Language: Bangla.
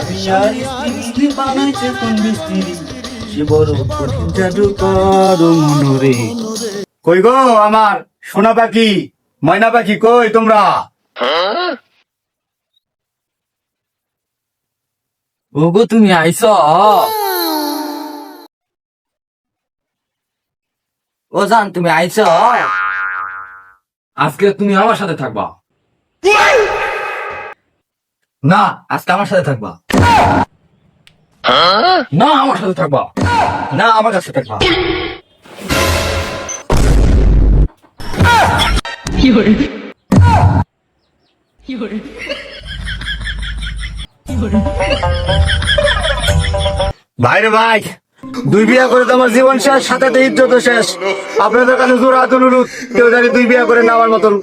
বিয়ার স্ত্রী বানাইছে কোন মিস্ত্রি, সে বড় কঠিন জাদু করো মনোরে। কই গো আমার সোনা পাখি, ময়না পাখি, কই তোমরা? ওগো তুমি আইছ? ও জান তুমি আইছ? আজকে তুমি আমার সাথে থাকবা। না, আজকে আমার সাথে থাকবা। না, আমার সাথে থাকবা। না, আমার কাছে থাকবা। ভাই রে ভাই, দুই বিয়া করে তো আমার জীবন শেষ, সাথে তো ইজ্জত শেষ। আপনাদের কাছে জোর হাত অনুরোধ, কেউ জানি দুই বিয়া করে নেওয়ার মতন।